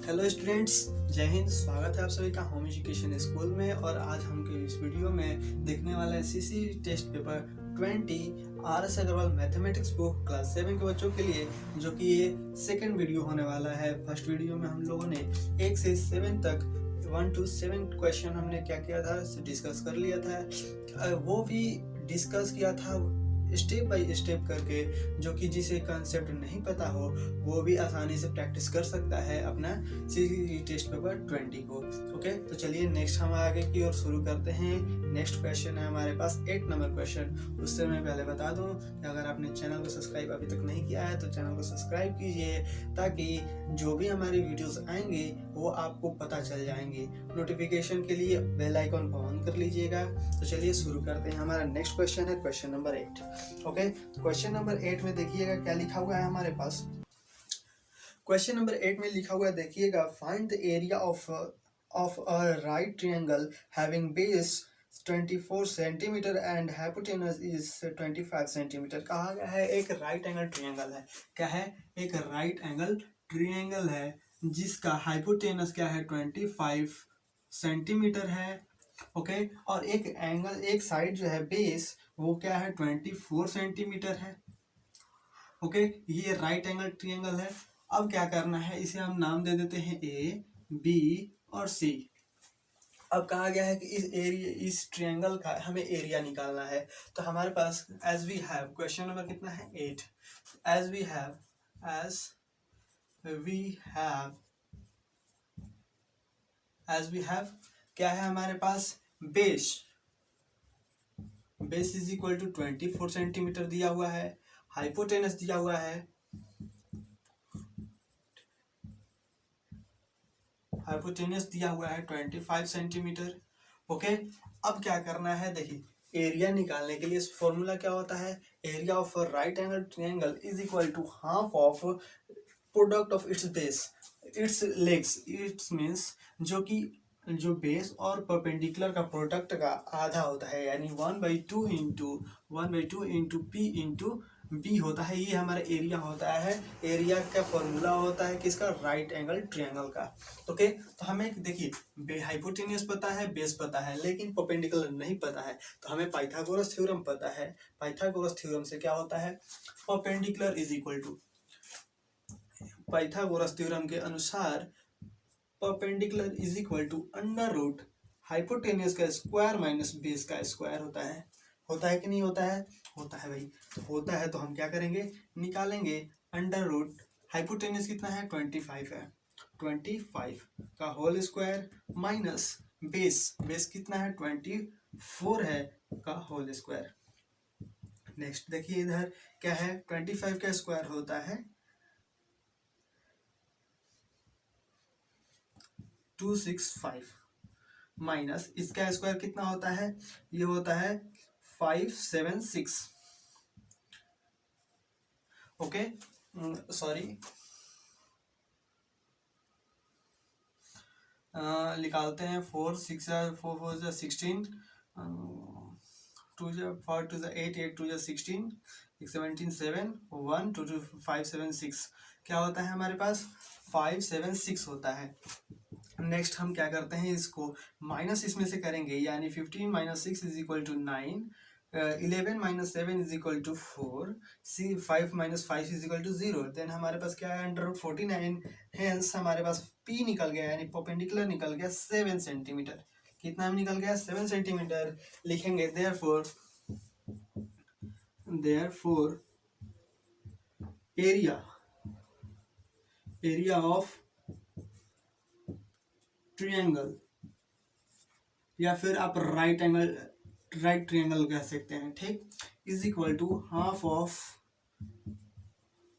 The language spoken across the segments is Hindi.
हेलो स्टूडेंट्स, जय हिंद। स्वागत है आप सभी का होम एजुकेशन स्कूल में। और आज हम इस वीडियो में देखने वाले हैं CC test paper 20 RS Agarwal mathematics book class 7 के बच्चों के लिए, जो कि ये सेकंड वीडियो होने वाला है। फर्स्ट वीडियो में हम लोगों ने 1 से 7 तक 1 to 7 क्वेश्चन हमने क्या किया था, डिस्कस कर लिया था। वो भी डिस्कस किया था स्टेप बाय स्टेप करके, जो कि जिसे कंसेप्ट नहीं पता हो वो भी आसानी से प्रैक्टिस कर सकता है अपना सीसी टेस्ट पेपर 20 को। ओके, तो चलिए नेक्स्ट हम आगे की ओर शुरू करते हैं। नेक्स्ट क्वेश्चन है हमारे पास 8 नंबर क्वेश्चन। उससे मैं पहले बता दूं कि अगर आपने चैनल को सब्सक्राइब अभी तक नहीं किया है तो चैनल को सब्सक्राइब कीजिए, ताकि जो भी हमारी वीडियोस आएंगे वो आपको पता चल जाएंगे। नोटिफिकेशन के लिए बेल आइकन को ऑन कर लीजिएगा। तो चलिए शुरू करते हैं। हमारा नेक्स्ट क्वेश्चन है question number 8। Okay, question number 8 में देखिएगा क्या लिखा हुआ है हमारे पास। क्वेश्चन नंबर 8 में लिखा हुआ है, देखिएगा, find the area of a right triangle having base 24 centimetre and hypotenuse is 25 centimetre. कहा गया है एक राइट एंगल ट्रायंगल है। क्या है? एक राइट एंगल ट्रायंगल है जिसका हाइपोटेनस क्या है, 25 सेंटीमीटर है। ओके, और एक एंगल, एक साइड जो है बेस, वो क्या है, 24 सेंटीमीटर है। ओके, ये राइट एंगल ट्रायंगल है। अब क्या करना है, इसे हम नाम दे देते हैं ए, बी और सी। अब कहा गया है कि इस ट्रायंगल का हमें एरिया निकालना है। तो हमारे पास as we have, question number कितना है, 8। एज वी हैव क्या है हमारे पास, base is equal to 24 centimetre दिया हुआ है। हाइपोटेनस दिया हुआ है, हाइपोटेनस दिया हुआ है 25 सेंटीमीटर। ओके, अब क्या करना है, देखिए एरिया निकालने के लिए फॉर्मूला क्या होता है, area of right angle triangle is equal to half of product of its base its legs. Its means जो बेस और परपेंडिकुलर का प्रोडक्ट का आधा होता है, यानी 1/2 इंटू पी इंटू बी होता है। ये हमारा एरिया होता है। एरिया का फॉर्मूला होता है किसका, राइट एंगल ट्रायंगल का। ओके, तो हमें देखिए हाइपोटेन्यूस पता है, बेस पता है, लेकिन परपेंडिकुलर नहीं पता है। तो हमें पाइथागोरस थ्योरम पता है। पाइथागोरस थ्योरम से क्या होता है, perpendicular is equal to, Pythagoras theorem के अनुसार perpendicular is equal to under root hypotenuse का स्क्वायर माइनस बेस का स्क्वायर होता है। होता है कि नहीं होता है? होता है भाई। तो होता है तो हम क्या करेंगे, निकालेंगे अंडर रूट, हाइपोटेन्यूस कितना है, 25 है, 25 का होल स्क्वायर माइनस बेस कितना है, 24 है का होल स्क्वायर। नेक्स्ट देखिए इधर क्या है, 25 का स्क्वायर होता है 265 माइनस इसका स्क्वायर कितना होता है, ये होता है 576। ओके, सॉरी, निकालते हैं 4 6 4 4 16, 2 4 2 8 8 2 16 17 7 1 2 2 5 7 6 क्या होता है हमारे पास, 576 होता है। नेक्स्ट हम क्या करते हैं, इसको माइनस इसमें से करेंगे, यानी 15 minus 6 is equal to 9, 11 minus 7 is equal to 4, 5 minus 5 is equal to 0। Then हमारे पास क्या है, अंडर रूट 49। हेंस हमारे पास पी निकल गया, यानी परपेंडिकुलर निकल गया 7 सेंटीमीटर। कितना निकल गया, 7 सेंटीमीटर। लिखेंगे देयरफॉर एरिया ऑफ ट्रायंगल, या फिर आप राइट ट्रायंगल कह सकते हैं, ठीक, is equal to half of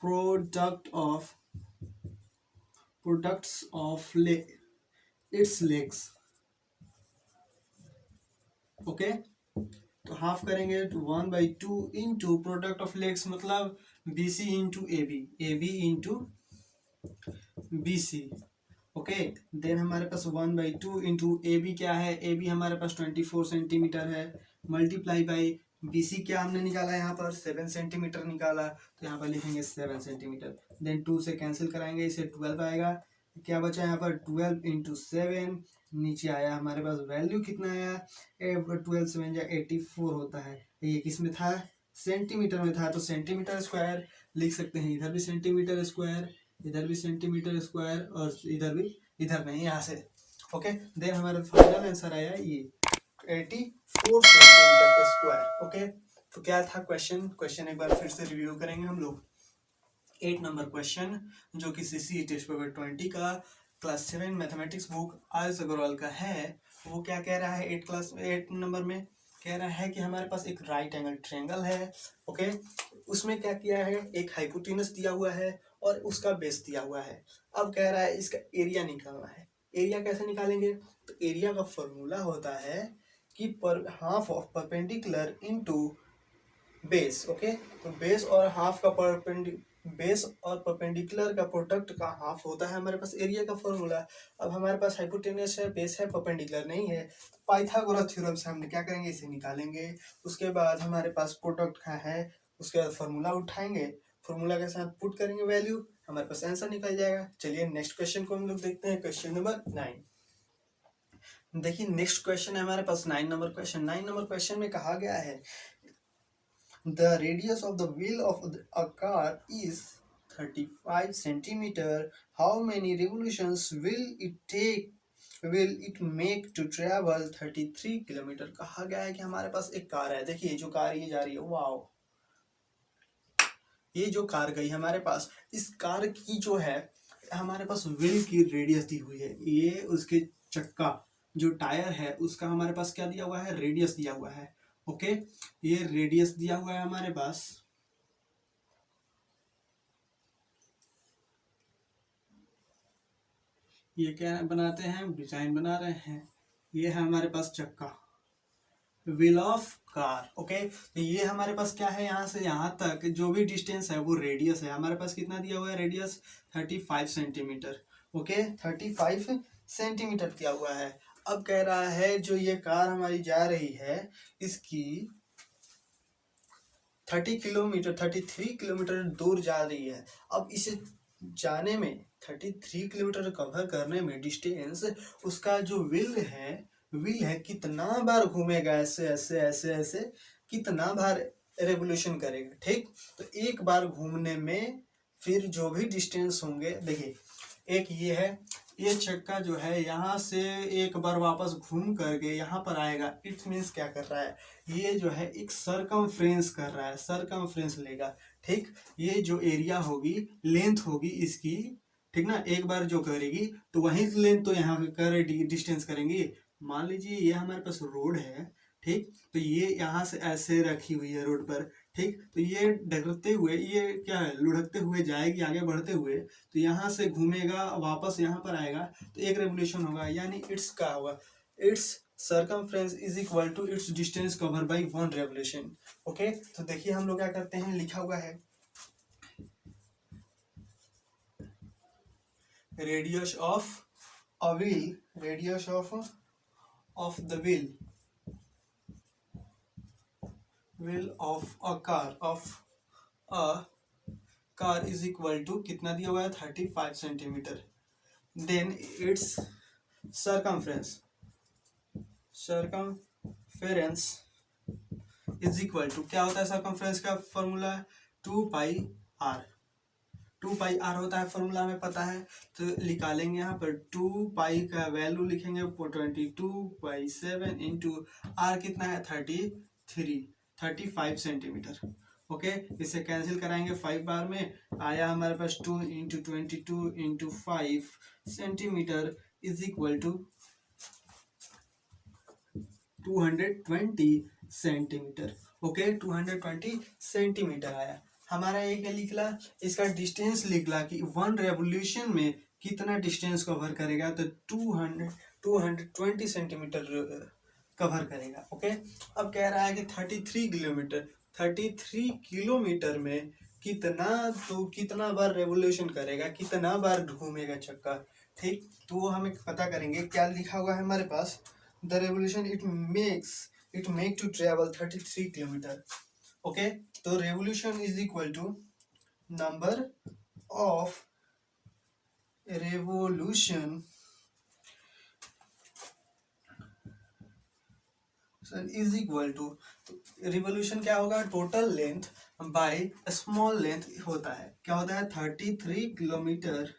products of its legs. Okay, तो हाफ करेंगे तो 1/2 इंटू प्रोडक्ट ऑफ लेग्स, मतलब BC into AB into BC। Okay, then हमारे पास 1/2 इंटू AB क्या है, AB हमारे पास 24 सेंटीमीटर है, मल्टीप्लाई बाई BC क्या हमने निकाला यहाँ पर, 7 सेंटीमीटर निकाला, तो यहाँ पर लिखेंगे 7 सेंटीमीटर। देन 2 से कैंसिल कराएंगे, इसे 12 आएगा, क्या बचा यहाँ पर 12 इंटू 7, नीचे आया हमारे पास वैल्यू कितना आया, 12 7 या 84 होता है। ये किस में था, सेंटीमीटर में था, तो सेंटीमीटर स्क्वायर लिख सकते हैं। इधर भी सेंटीमीटर स्क्वायर, इधर भी सेंटीमीटर स्क्वायर, और इधर भी, इधर नहीं, यहाँ से। ओके, देन हमारा फाइनल आंसर आया ये 84 सेंटीमीटर स्क्वायर। ओके, तो क्या था क्वेश्चन एक बार फिर से रिव्यू करेंगे हम लोग। 8 नंबर क्वेश्चन जो कि सीसी टेस्ट पेपर 20 का class 7 mathematics book Ayush Agarwal का है, वो क्या कह रहा है 8 नंबर में कह रहा है कि हमारे पास एक राइट एंगल ट्रायंगल है। ओके, उसमें क्या किया है, एक हाइपोटेनस दिया हुआ है और उसका बेस दिया हुआ है। अब कह रहा है इसका एरिया निकालना है। एरिया कैसे निकालेंगे, तो एरिया का फॉर्मूला होता है कि पर half of perpendicular into base. Okay, तो बेस और हाफ का बेस और परपेंडिकुलर का प्रोडक्ट का हाफ होता है हमारे पास एरिया का फॉर्मूला। अब हमारे पास हाइपोटेनस है, बेस है, परपेंडिकुलर नहीं है, तो पाइथागोरस थ्योरम से हम क्या करेंगे, इसे निकालेंगे। उसके बाद हमारे पास प्रोडक्ट का है, उसके बाद फॉर्मूला उठाएंगे, फॉर्मूला के साथ पुट करेंगे वैल्यू, हमारे पास आंसर निकल जाएगा। चलिए नेक्स्ट क्वेश्चन को हम लोग देखते हैं, क्वेश्चन नंबर 9। देखिए नेक्स्ट क्वेश्चन है हमारे पास 9 नंबर क्वेश्चन। 9 नंबर क्वेश्चन में कहा गया है the radius of the wheel of a car is 35 centimeter. How many revolutions will it make to travel 33 kilometre. कहा गया है कि हमारे पास एक कार है। देखिए जो कार ये जा रही है, वाओ, ये जो कार गई हमारे पास, इस कार की जो है हमारे पास व्हील की रेडियस दी हुई है। ये उसके चक्का जो टायर है उसका हमारे पास क्या दिया हुआ है, रेडियस दिया हुआ है। ओके, ये रेडियस दिया हुआ है हमारे पास। ये क्या बनाते हैं, डिजाइन बना रहे हैं। ये है हमारे पास चक्का, व्हील ऑफ कार। ओके, तो ये हमारे पास क्या है, यहाँ से यहाँ तक जो भी डिस्टेंस है वो रेडियस है। हमारे पास कितना दिया हुआ है रेडियस, 35 सेंटीमीटर। ओके, 35 सेंटीमीटर दिया हुआ है। अब कह रहा है जो ये कार हमारी जा रही है इसकी 33 किलोमीटर दूर जा रही है। अब इसे जाने में 33 किलोमीटर कवर करने में डिस्टेंस, उसका जो व्हील है कितना बार घूमेगा, ऐसे ऐसे ऐसे ऐसे कितना बार रेवोल्यूशन करेगा। ठीक, तो एक बार घूमने में फिर जो भी डिस्टेंस होंगे, देखिए एक ये है, ये चक्का जो है यहाँ से एक बार वापस घूम करके यहाँ पर आएगा। इट मीन्स क्या कर रहा है, ये जो है एक सरकमफ्रेंस कर रहा है, सरकमफ्रेंस लेगा। ठीक, ये जो एरिया होगी, लेंथ होगी इसकी, ठीक ना, एक बार जो करेगी तो वही लेंथ तो यहाँ कर डिस्टेंस करेंगी। मान लीजिए ये हमारे पास रोड है, ठीक, तो ये यहाँ से ऐसे रखी हुई है रोड पर। ठीक, तो ये ढकते हुए, ये क्या है, लुढ़कते हुए जाएगी आगे बढ़ते हुए, तो यहाँ से घूमेगा वापस यहाँ पर आएगा, तो एक रेवोल्यूशन होगा। यानी इट्स क्या होगा, it's circumference is equal to its distance covered by one revolution। Okay, तो देखिए हम लोग क्या करते हैं, लिखा हुआ है radius of a wheel, radius of the wheel of a car is equal to कितना दिया हुआ है, 35 centimetre. Then its circumference is equal to, क्या होता है सर्कमफ्रेंस का फॉर्मूला, 2πr। 2πr होता है फॉर्मूला, हमें पता है, तो निकालेंगे यहाँ पर 2π का वैल्यू लिखेंगे 22/7 इंटू आर कितना है 35 सेंटीमीटर। ओके, इसे कैंसिल कराएंगे 5 बार में, आया हमारे पास 2 into 22 into 5 centimetre is equal to 220 centimetre. Okay, 220 centimetre आया हमारा। ये क्या निकला, इसका डिस्टेंस निकला कि 1 रेवोल्यूशन में कितना डिस्टेंस कवर करेगा, तो 220 सेंटीमीटर कवर करेगा। ओके, अब कह रहा है कि 33 किलोमीटर में कितना बार रेवोल्यूशन करेगा, कितना बार घूमेगा चक्का। ठीक, तो वो हमें पता करेंगे। क्या लिखा हुआ है हमारे पास, the revolution it make to travel 33 kilometer। Okay, तो revolution is equal to number of revolution is equal to, revolution क्या होगा, total length by small length होता है, क्या होता है 33 किलोमीटर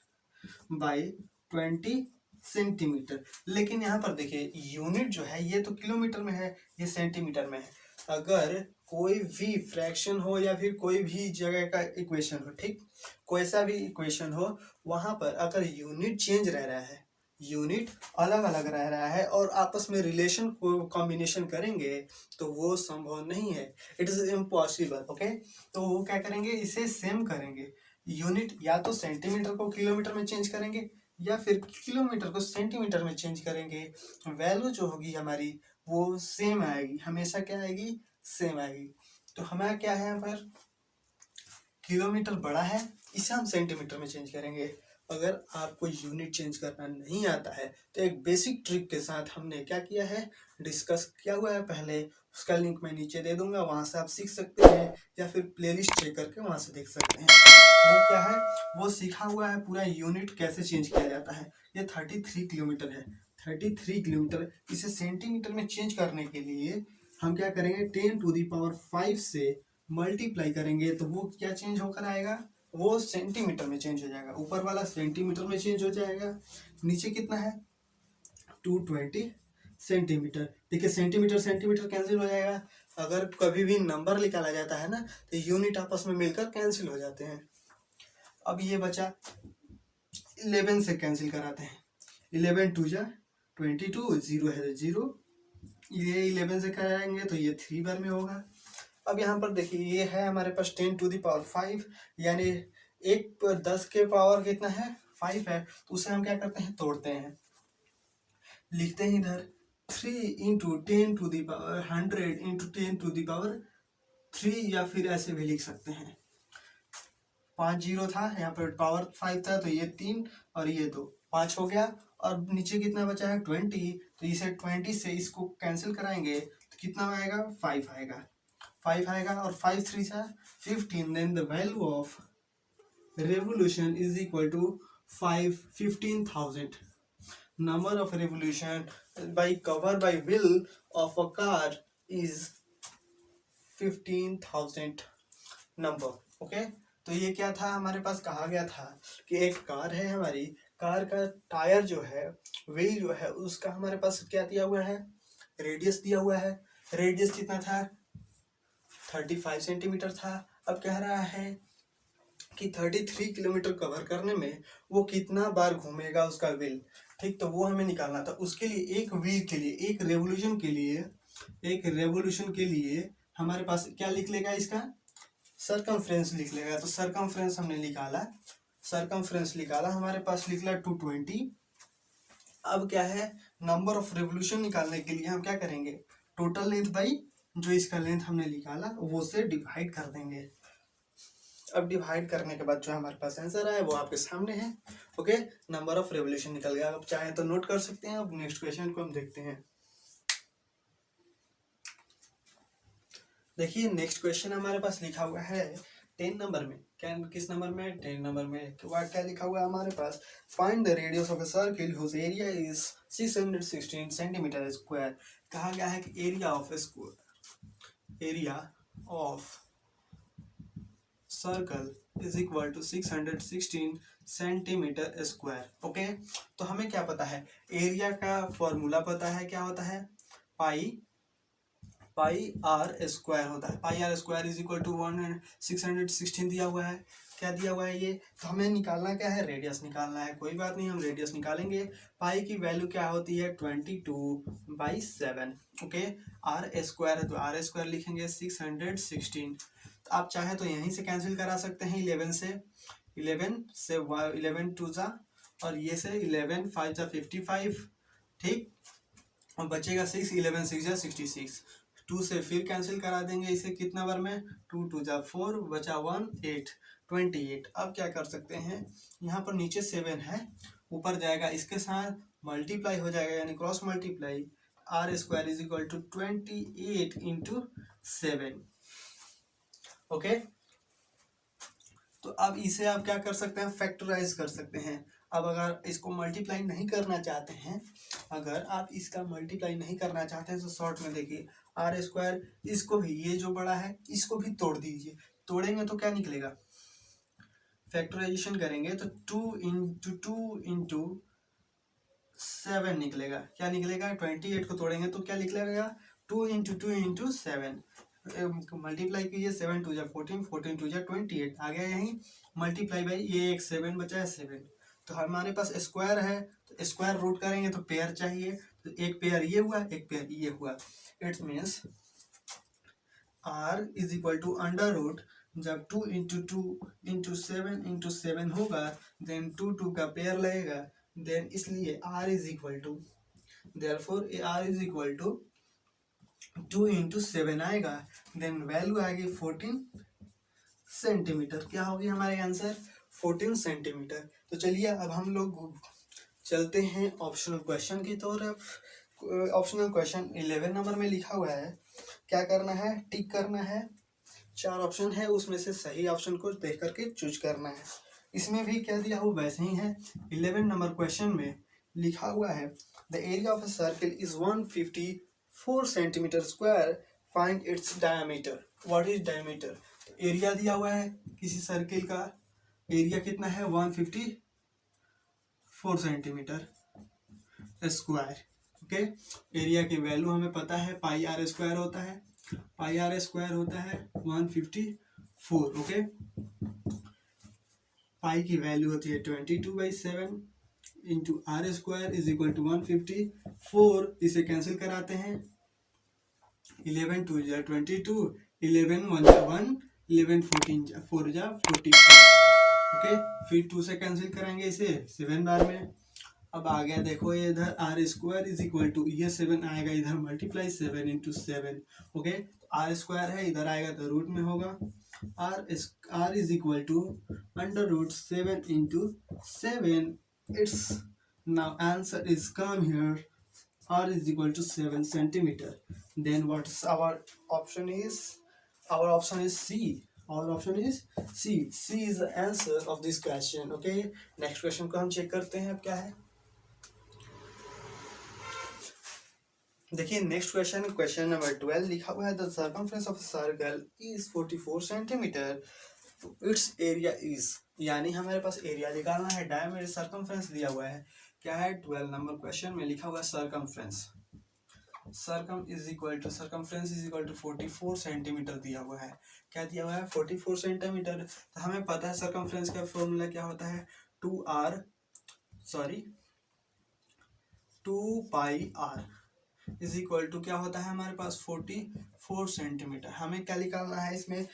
बाय 20 सेंटीमीटर। लेकिन यहाँ पर देखिए यूनिट जो है ये तो किलोमीटर में है, ये सेंटीमीटर में है। अगर कोई भी फ्रैक्शन हो या फिर कोई भी जगह का इक्वेशन हो, ठीक, कोई सा भी इक्वेशन हो, वहां पर अगर यूनिट चेंज रह रहा है, यूनिट अलग अलग रह रहा है और आपस में रिलेशन को कॉम्बिनेशन करेंगे तो वो संभव नहीं है, इट इज इम्पॉसिबल। ओके, तो वो क्या करेंगे, इसे सेम करेंगे, यूनिट या तो सेंटीमीटर को किलोमीटर में चेंज करेंगे या फिर किलोमीटर को सेंटीमीटर में चेंज करेंगे, वैल्यू जो होगी हमारी वो सेम आएगी, हमेशा क्या आएगी, सेम आएगी। तो हमारा क्या है यहाँ पर, किलोमीटर बड़ा है, इसे हम सेंटीमीटर में चेंज करेंगे। अगर आपको यूनिट चेंज करना नहीं आता है तो एक बेसिक ट्रिक के साथ हमने क्या किया है, डिस्कस किया हुआ है पहले, उसका लिंक मैं नीचे दे दूंगा, वहां से आप सीख सकते हैं या फिर प्लेलिस्ट चेक करके वहां से देख सकते हैं। वो क्या है, वो सीखा हुआ है पूरा यूनिट कैसे चेंज किया जाता है। ये 33 किलोमीटर है, 33 किलोमीटर, इसे सेंटीमीटर में चेंज करने के लिए हम क्या करेंगे, 10⁵ से मल्टीप्लाई करेंगे तो वो क्या चेंज होकर आएगा, वो सेंटीमीटर में चेंज हो जाएगा, ऊपर वाला सेंटीमीटर में चेंज हो जाएगा, नीचे कितना है 220 सेंटीमीटर। देखिए सेंटीमीटर सेंटीमीटर कैंसिल हो जाएगा, अगर कभी भी नंबर निकाला जाता है ना तो यूनिट आपस में मिलकर कैंसिल हो जाते हैं। अब ये बचा 11 से कैंसिल कराते हैं, 11 2 जा 22, 0 है तो 0, ये 11 से कराएंगे तो ये 3 बार में होगा। अब यहाँ पर देखिए ये है हमारे पास 10⁵, यानी 10 के पावर कितना है 5 है, तो उसे हम क्या करते हैं, तोड़ते हैं, लिखते हैं इधर 3 इंटू 10⁻100 इंटू 10⁻3, या फिर ऐसे भी लिख सकते हैं, 5 0 था, यहाँ पर पावर 5 था तो ये 3 और ये 2, 5 हो गया। और नीचे कितना बचा है 20, तो इसे 20 से इसको कैंसिल कराएंगे तो कितना आएगा 5 आएगा, 5 आएगा, और 5 3 सा 15, then the value of revolution is equal to 15,000. Number of revolution by cover by wheel of a car is 15,000 number. Okay, तो ये क्या था, हमारे पास कहा गया था कि एक कार है, हमारी कार का टायर जो है, व्हील जो है, उसका हमारे पास क्या दिया हुआ है, रेडियस दिया हुआ है, रेडियस कितना था 35 सेंटीमीटर था। अब कह रहा है कि 33 किलोमीटर कवर करने में वो कितना बार घूमेगा उसका व्हील, ठीक, तो वो हमें निकालना था। उसके लिए एक व्हील के लिए, एक रेवोल्यूशन के लिए हमारे पास क्या लिख लेगा, इसका सरकमफ्रेंस लिख लेगा। तो सरकमफ्रेंस हमने निकाला, हमारे पास निकला 220। अब क्या है, नंबर ऑफ रेवोल्यूशन निकालने के लिए हम क्या करेंगे, टोटल लेंथ बाई जो इसका लेंथ हमने निकाला वो से डिवाइड कर देंगे। अब डिवाइड करने के बाद जो हमारे पास आंसर आया वो आपके सामने है। ओके, नंबर ऑफ रेवोल्यूशन निकल गया। आप चाहें तो नोट कर सकते हैं। अब नेक्स्ट क्वेश्चन को हम देखते हैं। देखिए नेक्स्ट क्वेश्चन हमारे पास लिखा हुआ है 10 नंबर में, क्या किस नंबर में, 10 नंबर में। क्या लिखा हुआ है हमारे पास, find the radius of a circle whose area is 616 centimetre square. कहा गया है कि area of circle is equal to 616 centimetre square. Okay, तो हमें क्या पता है, एरिया का फॉर्मूला पता है, क्या होता है, पाई आर स्क्वायर होता है। Pi r square is equal to 616 दिया हुआ है। क्या दिया हुआ है ये, तो हमें निकालना क्या है, रेडियस निकालना है। कोई बात नहीं, हम रेडियस निकालेंगे। पाई की वैल्यू क्या होती है 22/7। ओके, आर स्क्वायर है तो आर स्क्वायर लिखेंगे 616। तो आप चाहे तो यहीं से कैंसिल करा सकते हैं 11 से 11 2 जा, और ये से 11 5 जा 55, ठीक, और बचेगा 6, 11 6 जा 66। 2 से फिर कैंसिल करा देंगे इसे, कितना बार में, 2 2 जा 4, बचा 1 8 28। अब क्या कर सकते हैं, यहाँ पर नीचे 7 है, ऊपर जाएगा इसके साथ मल्टीप्लाई हो जाएगा, यानी cross multiply, r square is equal to 28 into 7। Okay, तो अब इसे आप क्या कर सकते हैं, फैक्टराइज कर सकते हैं। अब अगर इसको मल्टीप्लाई नहीं करना चाहते हैं, अगर आप इसका मल्टीप्लाई नहीं करना चाहते हैं तो शॉर्ट में देखिए आर स्क्वायर, इसको भी, ये जो बड़ा है इसको भी तोड़ दीजिए। तोड़ेंगे तो क्या निकलेगा, फैक्टराइजेशन करेंगे तो 2 इंटू 7 निकलेगा। क्या निकलेगा, 28 को तोड़ेंगे तो क्या निकलेगा, 2 इंटू 7। मल्टीप्लाई कीजिए, 7 2 जा 14, 14 2 जा 28 आ गया यहीं। मल्टीप्लाई बाई ये एक 7 बचा है 7, तो हमारे पास स्क्वायर है तो स्क्वायर रूट करेंगे तो पेयर चाहिए, तो एक पेयर ये हुआ, एक पेयर ये हुआ। It means r is equal to under root, जब 2 इंटू 7 होगा देन 2 का पेयर लगेगा, देन इसलिए r is equal to, therefore r is equal to 2 into 7 आएगा, देन वैल्यू आएगी 14 सेंटीमीटर। क्या होगी हमारे आंसर, 14 सेंटीमीटर। तो चलिए अब हम लोग चलते हैं ऑप्शनल क्वेश्चन की तरफ। ऑप्शनल क्वेश्चन 11 नंबर में लिखा हुआ है, क्या करना है, टिक करना है। 4 ऑप्शन है, उसमें से सही ऑप्शन को देख करके चूज करना है। इसमें भी क्या दिया हुआ वैसे ही है। 11 नंबर क्वेश्चन में लिखा हुआ है the area of a circle is 154 centimetre square, find its diameter. What is diameter, area दिया हुआ है किसी सर्किल का, एरिया कितना है 154 सेंटीमीटर स्क्वायर। ओके, एरिया की वैल्यू हमें पता है पाई आर स्क्वायर होता है, पाई आर स्क्वायर होता है 154। ओके, पाई की वैल्यू होती है 22/7 into r square is equal to 154। इसे कैंसिल कराते हैं, 11 2 जा 22, 11 1 जा 1, 11 14 जा 4 जा 44। ओके, फिर 2 से कैंसिल करेंगे इसे 7 बार में। अब आ गया देखो ये इधर r square is equal to, ये 7 आएगा इधर multiply 7 into 7। Okay, r square है इधर आएगा तो रूट में होगा, r is equal to under root 7 into 7। Its now answer is come here, r is equal to 7 centimetre. Then what is our option is, our option is C. Our option is C. C is the answer of this question. Okay, next question को हम चेक करते हैं अब क्या है। देखिए नेक्स्ट क्वेश्चन, क्वेश्चन नंबर 12 लिखा हुआ है the circumference of circle is 44 centimetre, it's area is, यानी हमारे पास एरिया निकालना है, डायमीटर सर्कमफ्रेंस दिया हुआ है। क्या है, 12 नंबर क्वेश्चन में लिखा हुआ है circumference, circumference is equal to 44 centimetre दिया हुआ है। क्या दिया हुआ है, 44 सेंटीमीटर। तो हमें पता है सर्कमफ्रेंस का फॉर्मूला क्या होता है, 2 पाई आर इज इक्वल टू क्या होता है हमारे पास 44 सेंटीमीटर। हमें क्या निकालना है इसमें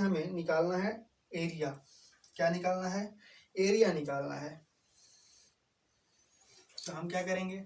हमें निकालना है एरिया। क्या निकालना है, एरिया निकालना है। तो हम क्या करेंगे,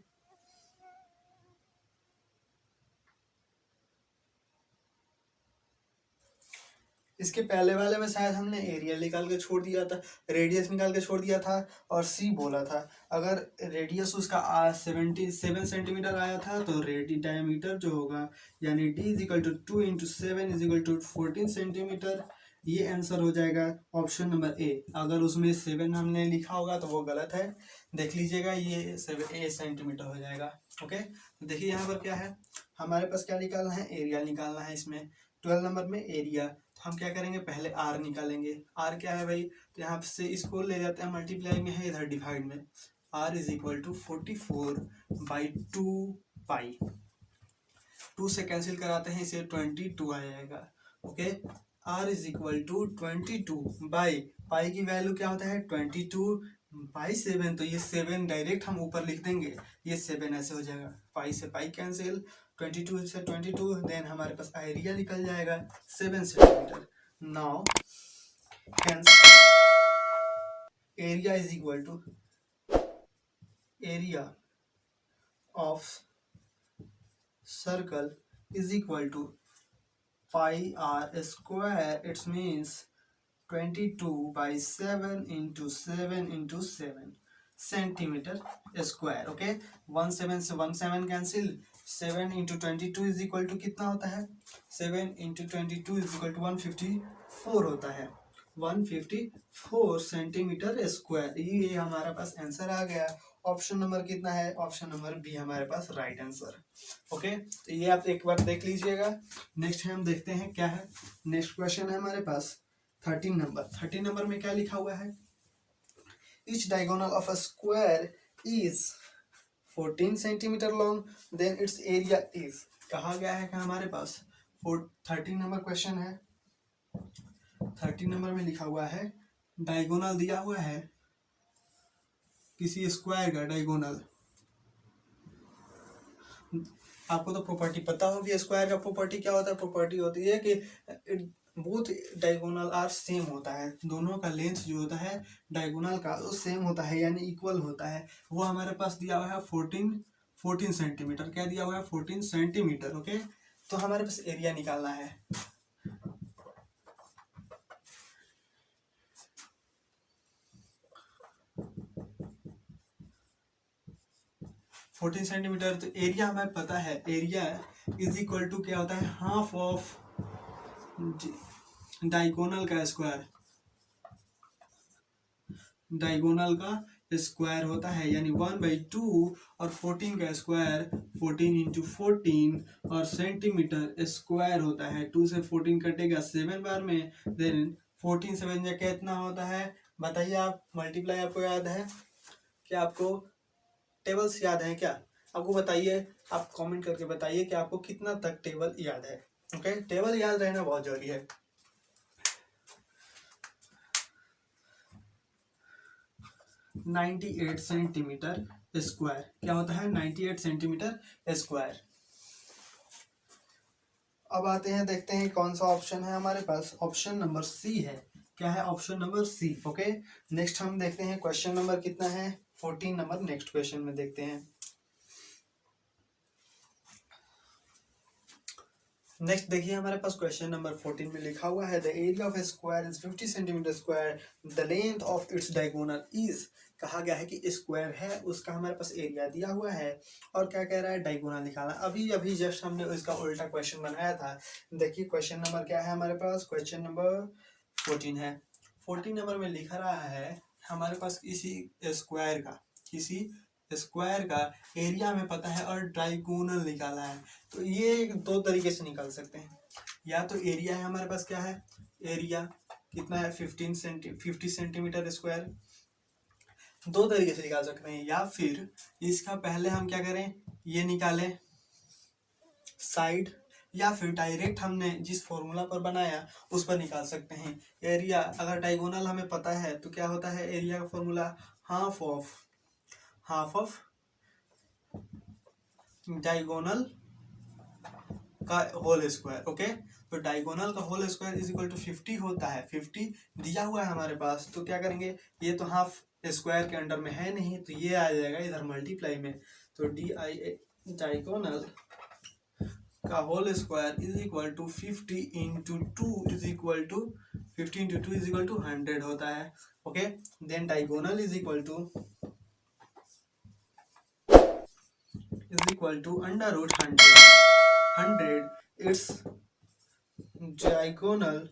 इसके पहले वाले में शायद हमने एरिया निकाल के छोड़ दिया था, रेडियस निकाल के छोड़ दिया था और सी बोला था। अगर रेडियस उसका 77 सेंटीमीटर आया था तो डायमीटर जो होगा यानी d is equal to 2 into 7 is equal to 14 centimetre. ये आंसर हो जाएगा ऑप्शन नंबर ए। अगर उसमें 7 हमने लिखा होगा तो वो गलत है, देख लीजिएगा, ये 7 सेंटीमीटर हो जाएगा। ओके, तो देखिए यहाँ पर क्या है, हमारे पास क्या निकालना है, एरिया निकालना है। इसमें 12 नंबर में एरिया, तो हम क्या करेंगे, पहले आर निकालेंगे। आर क्या है भाई, तो यहाँ से इसको ले जाते हैं, मल्टीप्लाई में है, इधर डिवाइड में। R is equal to 44/2 pi, 2 से कैंसिल कराते हैं, इसे 22 आ जाएगा। Okay, r is equal to 22 by, pi की वैल्यू क्या होता है 22/7, तो ये 7 डायरेक्ट हम ऊपर लिख देंगे, ये 7 ऐसे हो जाएगा, पाई से पाई कैंसिल, 22 से 22, देन हमारे पास एरिया निकल जाएगा 7 centimetre. Now area is equal to area of circle is equal to pi r square, its means 22/7 into 7 into 7 centimetre square. Okay, 17 से 17 cancel, 7 into 22 is equal to कितना होता है, 7 इंटू 22 इज इक्वल टू 154 होता है। 154 सेंटीमीटर स्क्वायर। ये हमारा पास आंसर आ गया। ऑप्शन नंबर कितना है? ऑप्शन नंबर बी हमारे पास राइट आंसर। ओके, तो ये आप एक बार देख लीजिएगा। नेक्स्ट हम देखते हैं क्या है। नेक्स्ट क्वेश्चन है हमारे पास 13 नंबर। 13 नंबर में क्या लिखा हुआ है? Each diagonal of a square is 14 centimetre long, then its area is. कहा गया है कि हमारे पास 13 नंबर क्वेश्चन है। 13 नंबर में लिखा हुआ है, डायगोनल दिया हुआ है किसी स्क्वायर का डायगोनल। आपको तो प्रॉपर्टी पता होगी स्क्वायर का। प्रॉपर्टी क्या होता है? प्रॉपर्टी होती है कि बोथ डायगोनल आर सेम होता है। दोनों का लेंथ जो होता है डायगोनल का वो सेम होता है, यानी इक्वल होता है। वो हमारे पास दिया हुआ है 14 सेंटीमीटर। क्या दिया हुआ है? 14 सेंटीमीटर। ओके, तो हमारे पास एरिया निकालना है। 14 सेंटीमीटर। तो एरिया हमें पता है, एरिया इज इक्वल टू क्या होता है? हाफ ऑफ डायगोनल का स्क्वायर। डायगोनल का स्क्वायर होता है, यानी 1/2 और 14 का स्क्वायर 14 इंटू 14 और सेंटीमीटर स्क्वायर होता है। 2 से 14 कटेगा 7 बार में, देन 14 7 जा कितना होता है? बताइए आप। मल्टीप्लाई आपको याद है क्या? आपको टेबल्स याद है क्या? आपको बताइए, आप कमेंट करके बताइए कि आपको कितना तक टेबल याद है। ओके, टेबल याद रहना बहुत जरूरी है। (98 सेंटीमीटर स्क्वायर। क्या होता है? 98 सेंटीमीटर स्क्वायर। अब आते हैं, देखते हैं कौन सा ऑप्शन है हमारे पास। ऑप्शन नंबर सी है। क्या है? Option number C. Okay, next हम देखते हैं क्वेश्चन नंबर कितना है? 14 नंबर। नेक्स्ट क्वेश्चन में देखते हैं। नेक्स्ट देखिए हमारे पास क्वेश्चन नंबर 14 में लिखा हुआ है, the area of A square is 50 centimetre square, the length of its diagonal is. कहा गया है कि स्क्वायर है, उसका हमारे पास एरिया दिया हुआ है और क्या कह रहा है? डायगोनल निकालना। अभी अभी जस्ट हमने इसका उल्टा क्वेश्चन बनाया था। देखिए क्वेश्चन नंबर क्या है हमारे पास? क्वेश्चन नंबर 14 है। 14 नंबर में लिखा रहा है हमारे पास किसी स्क्वायर का एरिया हमें पता है और डायगोनल निकाला है। तो ये दो तरीके से निकाल सकते हैं। या तो एरिया है हमारे पास, क्या है? एरिया कितना है? 50 सेंटीमीटर स्क्वायर। दो तरीके से निकाल सकते हैं। या फिर इसका पहले हम क्या करें? ये निकालें साइड, या फिर डायरेक्ट हमने जिस फॉर्मूला पर बनाया उस पर निकाल सकते हैं। एरिया अगर डायगोनल हमें पता है तो क्या होता है? एरिया का फॉर्मूला हाफ ऑफ डायगोनल का होल स्क्वायर। ओके, तो डायगोनल का whole square is equal to 50 होता है। 50 दिया हुआ है हमारे पास, तो क्या करेंगे? ये तो हाफ स्क्वायर के अंडर में है नहीं, तो ये आ जाएगा इधर मल्टीप्लाई में। तो डायगोनल का whole square is equal to 50 into 2 is equal to 50 into 2 is equal to 100 होता है। Okay, then diagonal is equal to under root 100 its diagonal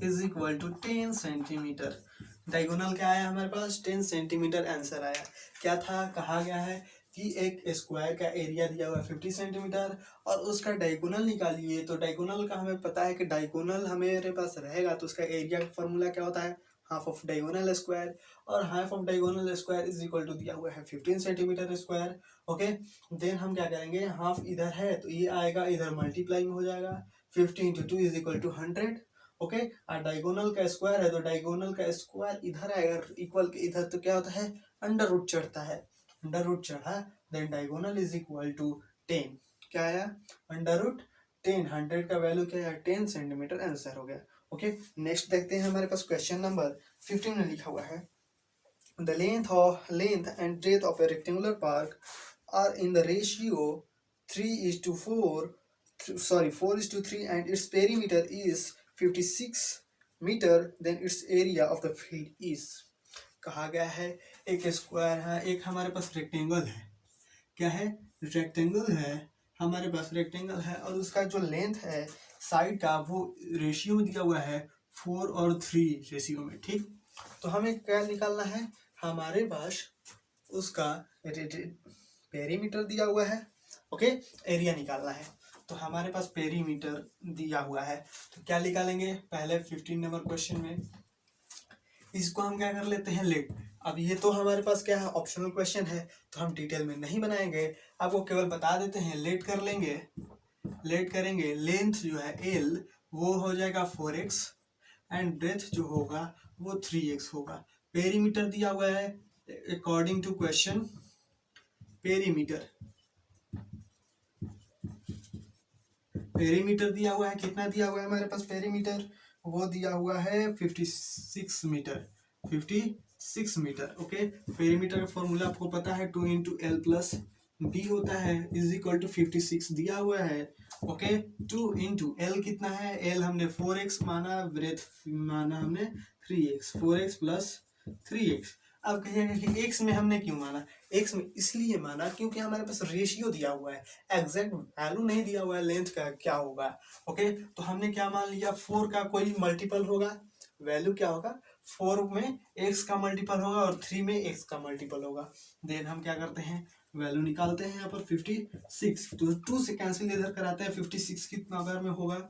is equal to 10 centimetre. Diagonal क्या आया हमारे पास? 10 सेंटीमीटर आंसर आया। क्या था? कहा गया है कि एक स्क्वायर का एरिया दिया हुआ है 50 सेंटीमीटर और उसका डायगोनल निकालिए। तो डायगोनल का हमें पता है कि डायगोनल हमारे पास रहेगा तो उसका एरिया का फॉर्मूला क्या होता है? Half of diagonal square. और half of diagonal square is equal to दिया हुआ है 15 सेंटीमीटर स्क्वायर। ओके, देन हम क्या करेंगे? हाफ इधर है तो ये आएगा इधर मल्टीप्लाई में हो जाएगा। 50 into 2 is equal to 100। Okay, और डायगोनल का स्क्वायर है तो डायगोनल का स्क्वायर इधर आएगा इक्वल के इधर, तो क्या होता है? अंडर रूट चढ़ता है। अंडर रूट चढ़ा, then diagonal is equal to 10। क्या आया? Under root 10। 100 का वैल्यू क्या है? 10 सेंटीमीटर आंसर हो गया। ओके, नेक्स्ट देखते हैं हमारे पास क्वेश्चन नंबर 15 में लिखा हुआ है, the length and breadth of a rectangular park are in the ratio 4:3 and its perimeter is 56 metre, then its area of the field is. कहा गया है एक स्क्वायर है, एक हमारे पास रेक्टेंगल है। क्या है? रेक्टेंगल है, हमारे पास रेक्टेंगल है और उसका जो लेंथ है साइड का वो रेशियो में दिया हुआ है 4 और 3 रेशियो में, ठीक। तो हमें क्या निकालना है, हमारे पास उसका पेरीमीटर दिया हुआ है, ओके, एरिया निकालना है। तो हमारे पास पेरीमीटर दिया हुआ है, तो क्या निकालेंगे, पहले 15 नंबर क्वेश्चन में इसको हम क्या कर लेते हैं, लेट। अब ये तो हमारे पास क्या है, ऑप्शनल क्वेश्चन है, तो हम डिटेल में नहीं बनाएंगे, आपको केवल बता देते हैं, लेट कर लेंगे, लेट करेंगे। लेंथ जो है एल वो हो जाएगा 4x एंड ब्रेथ जो होगा वो 3x होगा। पेरीमीटर दिया हुआ है अकॉर्डिंग टू क्वेश्चन, पेरीमीटर दिया हुआ है, कितना दिया हुआ है हमारे पास पेरीमीटर, वो दिया हुआ है 56 मीटर, 56 मीटर, ओके। पेरीमीटर का फॉर्मूला आपको पता है 2 इंटू एल प्लस बी होता है, इज इक्वल टू 56 दिया हुआ है, ओके। 2 इंटू एल कितना है, एल हमने 4x माना, ब्रेथ माना हमने 3x, 4x प्लस 3x। अब कहिएगा कि x में हमने क्यों माना, x में इसलिए माना क्योंकि हमारे पास रेशियो दिया हुआ है, एग्जैक्ट वैल्यू नहीं दिया हुआ है लेंथ का क्या होगा, ओके। तो हमने क्या मान लिया, 4 का कोई मल्टीपल होगा, वैल्यू क्या होगा, 4 में x का मल्टीपल होगा और 3 में x का मल्टीपल होगा। देन हम क्या करते हैं, वैल्यू निकालते हैं यहाँ पर 56, तो 2 से कैंसिल इधर कराते हैं, 56 कितना बार में होगा,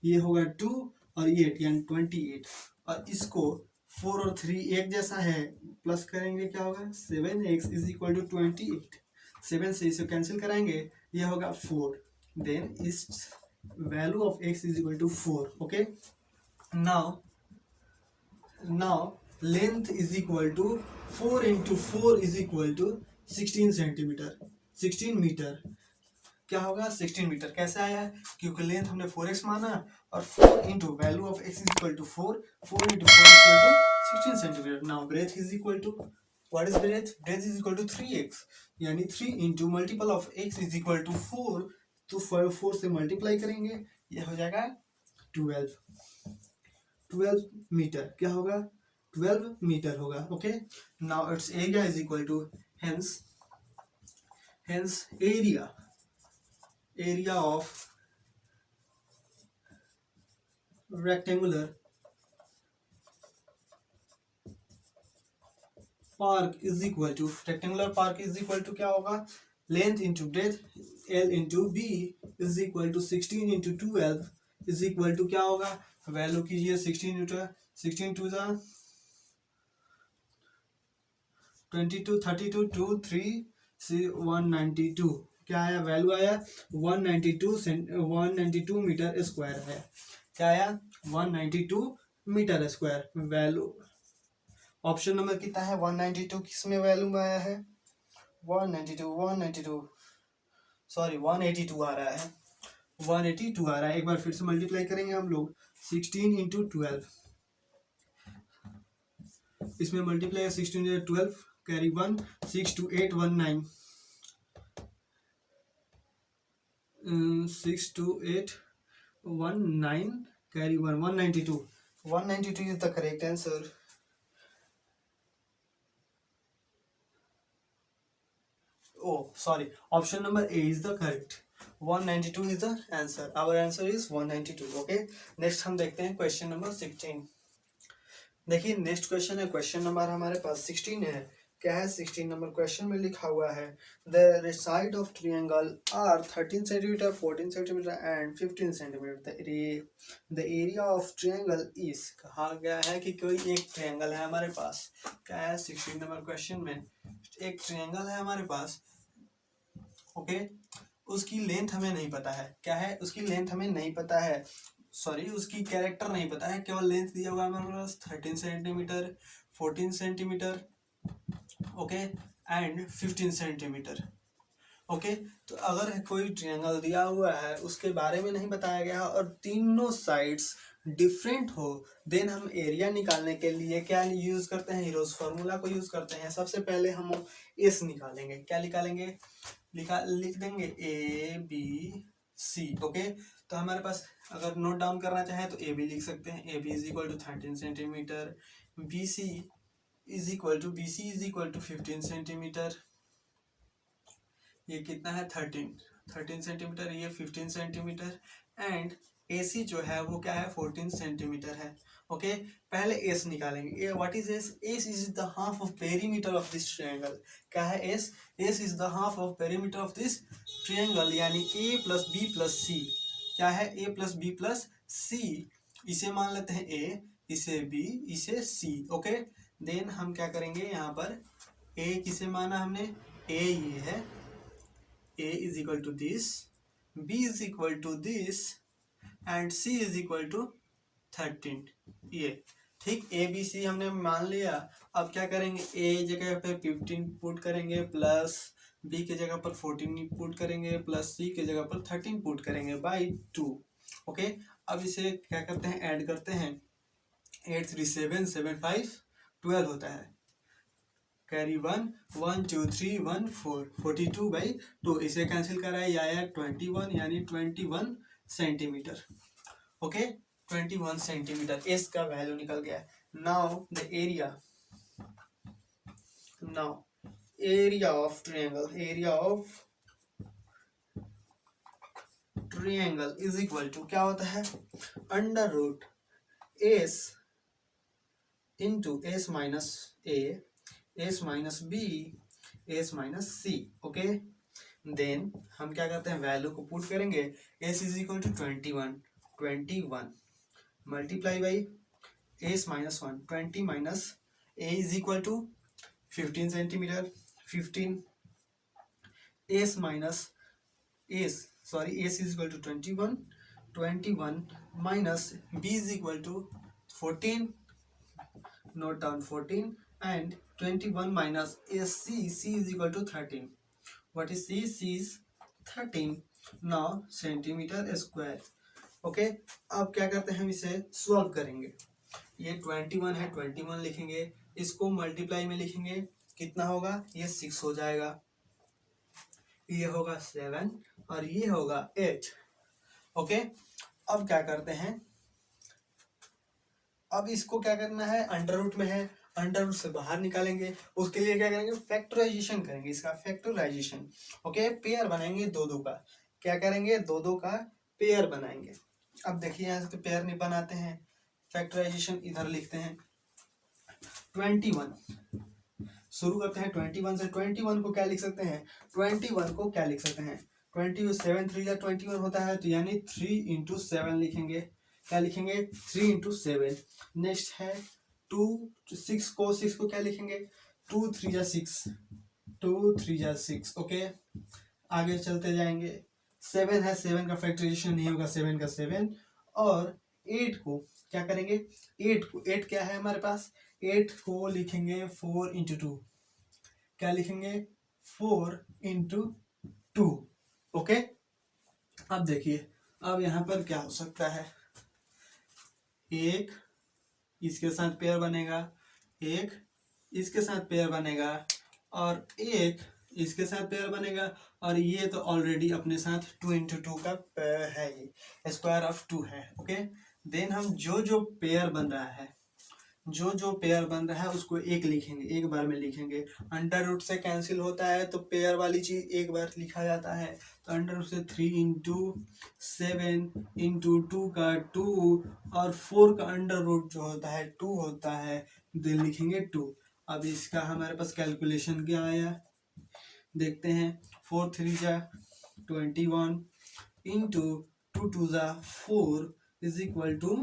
ये होगा 2 और 8 यानी 28, और इसको 4 और 3 एक जैसा है, प्लस करेंगे क्या होगा 7x इज इक्वल टू 28, 7 से इसे कैंसिल कराएंगे, ये होगा 4, देन इस value of x is equal to 4, okay. Now length is equal to 4 into 4 is equal to 16 centimetre, 16 metre, क्या होगा 16 मीटर, कैसे आया है, क्योंकि लेंथ हमने 4x माना और 4 into value of x is equal to 4, 4 into 4 is equal to 16 centimetre. Now breadth is equal to, what is breadth, breadth is equal to 3x, यानी 3 into multiple of x is equal to 4, तो 4 से मल्टीप्लाई करेंगे, ये हो जाएगा 12 मीटर, क्या होगा 12 मीटर होगा, okay. Now its area is equal to hence area of rectangular park is equal to, rectangular park is equal to क्या होगा, length into breadth L into B is equal to 16 into 12 is equal to क्या होगा, वैल्यू कीजिए 16 टू 22 32 2 3 192, क्या आया, वैल्यू आया 192 मीटर स्क्वायर है, क्या आया 192 metre square, value option number कितना है 192, किसमें वैल्यू में आया है 182 सॉरी 182 आ रहा है, 182 आ रहा है। एक बार फिर से मल्टीप्लाई करेंगे हम लोग, 16 इंटू 12, इसमें multiply 16 into 12 carry 1, 6 to 8 19, 6 to 8 19 carry 1, 192 is the correct answer. Oh sorry, option number A is the correct, 192 is the answer, our answer is 192, okay. Next हम देखते हैं क्वेश्चन नंबर 16। देखिए नेक्स्ट क्वेश्चन है, क्वेश्चन नंबर हमारे पास 16 है, क्या है 16 नंबर क्वेश्चन में लिखा हुआ है, the side of triangle are 13 centimetre 14 centimetre and 15 centimetre, the area of triangle is, कहा गया है कि कोई एक ट्रायंगल है हमारे पास, क्या है 16 नंबर क्वेश्चन में एक ट्रायंगल है हमारे पास, ओके। उसकी लेंथ हमें नहीं पता है, क्या है उसकी लेंथ हमें नहीं पता है, सॉरी उसकी कैरेक्टर नहीं पता है, केवल लेंथ दिया हुआ है हमारे पास 13 centimetre 14 centimetre, okay and 15 centimetre, okay. तो अगर कोई ट्रायंगल दिया हुआ है उसके बारे में नहीं बताया गया और तीनों साइड्स डिफरेंट हो, देन हम एरिया निकालने के लिए क्या यूज करते हैं, हीरोज फार्मूला को यूज करते हैं। सबसे पहले हम एस निकालेंगे, क्या निकालेंगे, लिख देंगे ए बी सी, ओके। तो हमारे पास अगर नोट डाउन करना चाहे तो ए बी लिख सकते हैं, A B is equal to 13 centimetre, B C is equal to 15 centimetre, ये कितना है 13, 13 सेंटीमीटर, ये 15 सेंटीमीटर एंड AC जो है वो क्या है 14 सेंटीमीटर है। ओके पहले एस निकालेंगे। What is S? S is the half of perimeter of this triangle. क्या है S? S is the half of perimeter of this triangle, यानी ए प्लस बी प्लस सी। क्या है? ए प्लस बी प्लस सी। इसे मान लेते हैं ए, इसे बी, इसे सी। ओके देन हम क्या करेंगे, यहाँ पर ए किसे माना हमने? ए ये है, a is equal to this, b is equal to this and c is equal to 13। ये ठीक ए बी सी हमने मान लिया। अब क्या करेंगे, a जगह पे 15 पुट करेंगे प्लस b के जगह पर 14 पुट करेंगे प्लस c के जगह पर 13 पुट करेंगे बाई 2। ओके अब इसे क्या करते हैं, ऐड करते हैं। 8 3 7 7 5 12 होता है, कैरी 1 1 2 3 1 4 42 बाई 2। इसे कैंसिल कराए आया 21 यानी 21 सेंटीमीटर। ओके 21 सेंटीमीटर एस का वैल्यू निकल गया। Now the area, now area of triangle, area of triangle is equal to क्या होता है, under root s into s minus a, s minus b, s minus c. Okay then हम क्या करते हैं, वैल्यू को पुट करेंगे। S is equal to 21 multiply by s minus 1, 20 minus a is equal to 15 centimetre, 15 s minus s sorry s is equal to 21 minus b is equal to 14, note down 14 and 21 minus c is equal to 13. What is c? C is 13 now centimeter square. Okay अब क्या करते हैं, हम इसे सॉल्व करेंगे। ये 21 है, 21 लिखेंगे, इसको मल्टीप्लाई में लिखेंगे, कितना होगा, ये 6 हो जाएगा, ये होगा 7 और ये होगा 8। ओके अब क्या करते हैं, अब इसको क्या करना है, अंडर रूट में है, अंडर रूट से बाहर निकालेंगे। उसके लिए क्या करेंगे, फैक्टराइजेशन करेंगे, इसका फैक्टराइजेशन। ओके पेयर बनाएंगे दो दो का, क्या करेंगे, दो दो का पेयर बनाएंगे। अब देखिए यहाँ से पेयर नहीं बनाते हैं, फैक्टराइजेशन इधर लिखते हैं। 21 शुरू करते हैं 21 से। 21 को क्या लिख सकते हैं, 21 को क्या लिख सकते हैं, 7 3 21 होता है, तो यानी 3 इंटू 7 लिखेंगे। क्या लिखेंगे, 3 इंटू 7। नेक्स्ट है 2 6 को क्या लिखेंगे, 2 3 जा 6, 2 3 जा 6। ओके आगे चलते जाएंगे। 7 है, 7 का फैक्टराइजेशन नहीं होगा, 7 का 7। और 8 को क्या करेंगे, 8 क्या है हमारे पास, 8 को लिखेंगे 4 इंटू 2। क्या लिखेंगे, 4 इंटू 2। ओके अब देखिए, अब यहाँ पर क्या हो सकता है, एक इसके साथ पेयर बनेगा, एक इसके साथ पेयर बनेगा और एक इसके साथ पेयर बनेगा, और ये तो ऑलरेडी अपने साथ 2 इंटू 2 का पेयर है, ये स्क्वायर ऑफ 2 है। ओके देन हम जो पेयर बन रहा है, जो पेयर बन रहा है उसको एक लिखेंगे, एक बार में लिखेंगे। अंडर रूट से कैंसिल होता है तो पेयर वाली चीज एक बार लिखा जाता है, तो अंडर रूट से 3 इंटू 7 इंटू 2 का 2 और 4 का अंडर रूट जो होता है 2 होता है, देन लिखेंगे 2। अब इसका हमारे पास कैलकुलेशन क्या आया देखते हैं। 4 3 जा 21 इंटू 2 2 जा 4 इज इक्वल टू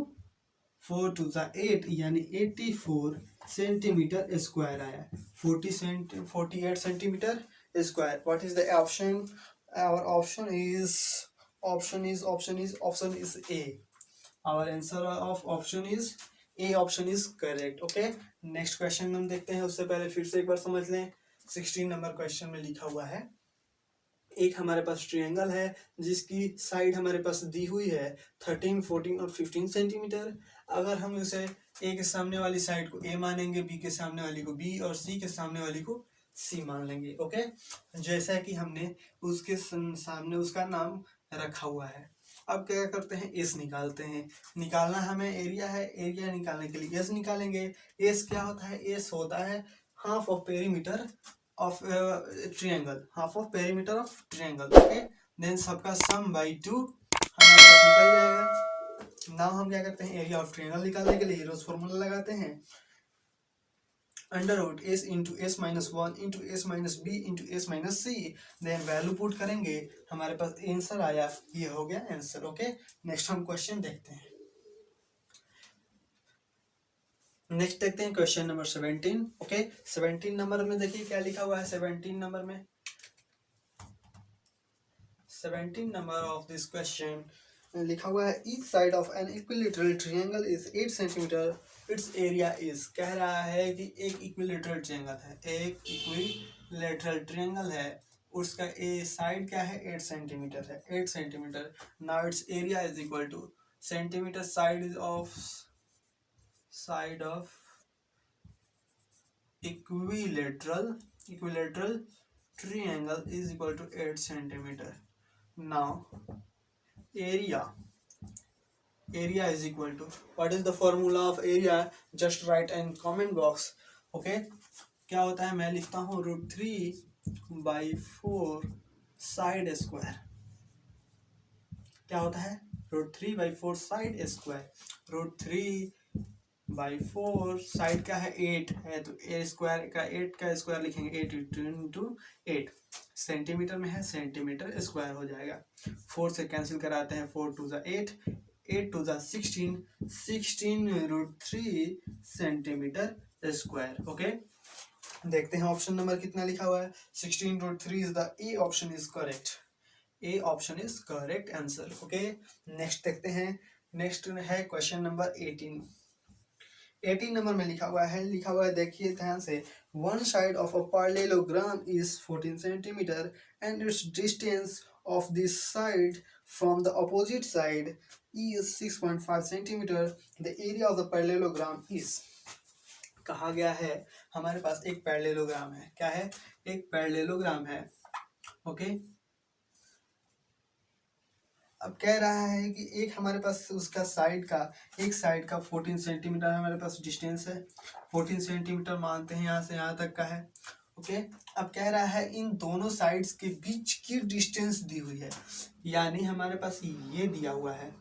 4 2 जा 8 यानी 84 सेंटीमीटर स्क्वायर आया, 48 centimetre square. What is the option, our option is A. Our answer of option is A, option is correct. Okay next question हम देखते हैं, उससे पहले फिर से एक बार समझ लें। 16 नंबर क्वेश्चन में लिखा हुआ है, एक हमारे पास ट्रायंगल है जिसकी साइड हमारे पास दी हुई है 13 14 और 15 सेंटीमीटर। अगर हम उसे ए के सामने वाली साइड को ए मानेंगे, बी के सामने वाली को बी और सी के सामने वाली को सी मान लेंगे। ओके जैसा कि हमने उसके सामने उसका नाम रखा हुआ है। अब क्या करते हैं, एस निकालते हैं। निकालना हमें एरिया है, एरिया निकालने के लिए एस निकालेंगे। एस क्या होता है, एस होता है half of perimeter of triangle, half of perimeter of triangle. Okay then सबका सम बाई 2 हमारे पास निकल जाएगा। नाउ हम क्या करते हैं, एरिया ऑफ ट्रायंगल निकालने के लिए हीरोज फॉर्मूला लगाते हैं, under root s into s minus one into s minus b into s minus c. Then value put करेंगे, हमारे पास आंसर आया, ये हो गया आंसर। ओके, नेक्स्ट हम क्वेश्चन देखते हैं। नेक्स्ट देखते हैं क्वेश्चन नंबर 17। ओके, 17 नंबर में देखिए क्या लिखा हुआ है। 17 नंबर में 17 नंबर ऑफ दिस क्वेश्चन लिखा हुआ है, each side of an equilateral triangle is 8 centimetre, it's area is. कह रहा है कि एक इक्विलेटरल ट्रायंगल है, एक इक्विलेटरल ट्रायंगल है, उसका ए साइड क्या है, 8 सेंटीमीटर है, 8 centimetre. Now its area is equal two centimetre side of equilateral triangle is equal to 8 centimeter. Now area is equal to, what is the formula of area, just write in comment box. Okay, क्या होता है, मैं लिखता हूँ √3/4 साइड स्क्वायर। क्या होता है, √3/4 साइड स्क्वायर। √3/4 साइड क्या है, 8 है, तो ए स्क्वायर का 8 का स्क्वायर लिखेंगे, 8 इंटू 8 सेंटीमीटर में है, सेंटीमीटर स्क्वायर हो जाएगा। 4 से कैंसिल कराते हैं, 4 2 8, 8 2 16, 16 √3 सेंटीमीटर स्क्वायर। ओके, देखते हैं ऑप्शन नंबर कितना लिखा हुआ है। 16 √3 is the A option is correct, A option is correct answer. Okay, next देखते हैं। नेक्स्ट है क्वेश्चन नंबर 18। 18 नंबर में लिखा हुआ है, देखिए ध्यान से, one side of a parallelogram is 14 centimetre and it's distance of this side from the opposite side is 6.5 centimetre. The area of the parallelogram is. कहा गया है हमारे पास एक पैरेललोग्राम है, क्या है, एक पैरेललोग्राम है। ओके, अब कह रहा है कि एक हमारे पास उसका एक साइड का 14 सेंटीमीटर हमारे पास डिस्टेंस है, 14 सेंटीमीटर मानते हैं, यहाँ से यहाँ तक का है। ओके, अब कह रहा है इन दोनों साइड्स के बीच की डिस्टेंस दी हुई है, यानी हमारे पास ये दिया हुआ है।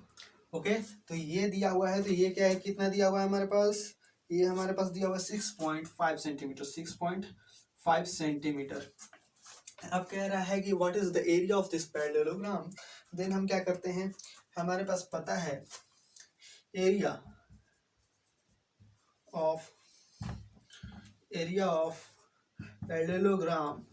ओके, तो ये दिया हुआ है, तो ये क्या है, कितना दिया हुआ है हमारे पास, ये हमारे पास दिया हुआ है 6.5 सेंटीमीटर, 6.5 सेंटीमीटर। अब कह रहा है कि what is the area of this parallelogram. Then हम क्या करते हैं, हमारे पास पता है area of parallelogram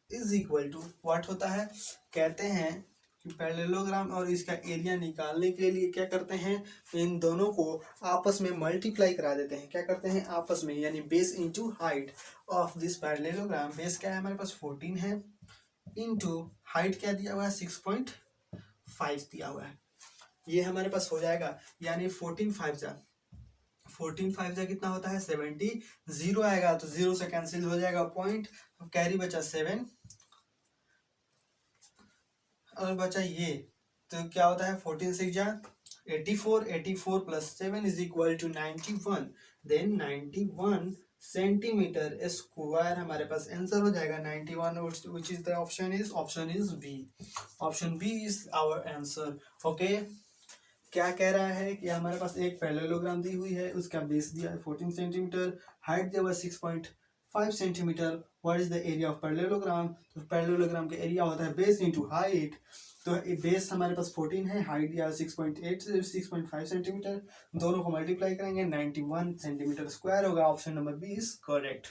is equal to, what होता है, कहते हैं कि पैरेललोग्राम और इसका एरिया निकालने के लिए क्या करते हैं, इन दोनों को आपस में मल्टीप्लाई करा देते हैं। क्या करते हैं, आपस में, यानी base into height of this parallelogram. Base क्या है हमारे पास 14 है, इंटू हाइट क्या दिया हुआ है 6.5 दिया हुआ है, ये हमारे पास हो जाएगा, यानी 14 5 जा कितना होता है 70, 0 आएगा तो 0 से कैंसिल हो जाएगा पॉइंट, कैरी बचा 7 और बचा ये, तो क्या होता है 14 6 जा 84, 84 plus 7 is equal to 91। Then 91 centimetre square हमारे पास आंसर हो जाएगा 91, which is the option is B. Option B is our answer. Okay, क्या कह रहा है कि हमारे पास एक पैरेललोग्राम दी हुई है, उसका बेस दिया है 14 सेंटीमीटर, हाइट दिया हुआ 6.5 centimetre. What is the area of parallelogram, तो पैरेललोग्राम का एरिया होता है बेस इंटू हाइट, तो बेस हमारे पास 14 है, हाइट दिया 6.8 से 6.5 सेंटीमीटर, दोनों को मल्टीप्लाई करेंगे 91 सेंटीमीटर स्क्वायर होगा। Option number B is correct.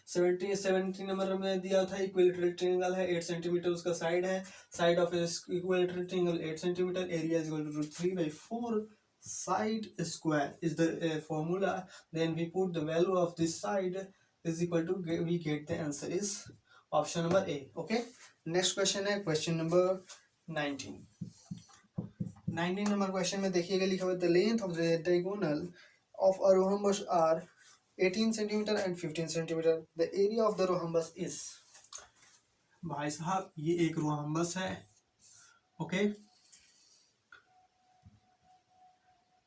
70 number में दिया था इक्विलेटरल ट्रायंगल है, 8 सेंटीमीटर उसका साइड है, side of equilateral triangle 8 centimetre, area is equal to 3/4 side square is the formula. Then we put the value of this side is equal to, we get the answer is option number A. Okay, next question है question number 19 नंबर क्वेश्चन में देखिएगा लिखा हुआ the length of the diagonal of a rhombus are 18 centimetre and 15 centimetre. The area of the rhombus is. भाई साहब ये एक रोहम्बस है। ओके,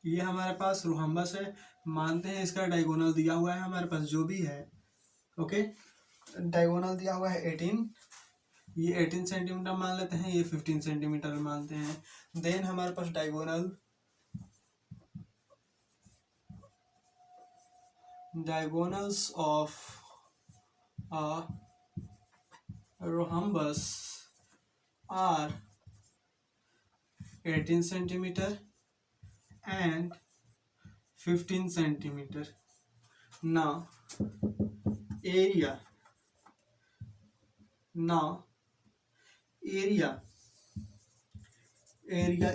ये हमारे पास रोहम्बस है, मानते हैं इसका डायगोनल दिया हुआ है हमारे पास जो भी है। ओके, डायगोनल दिया हुआ है 18 ये 18 सेंटीमीटर मान लेते हैं, ये 15 सेंटीमीटर मानते हैं। देन हमारे पास diagonals of a rhombus are 18 centimeter and 15 centimeter. Now area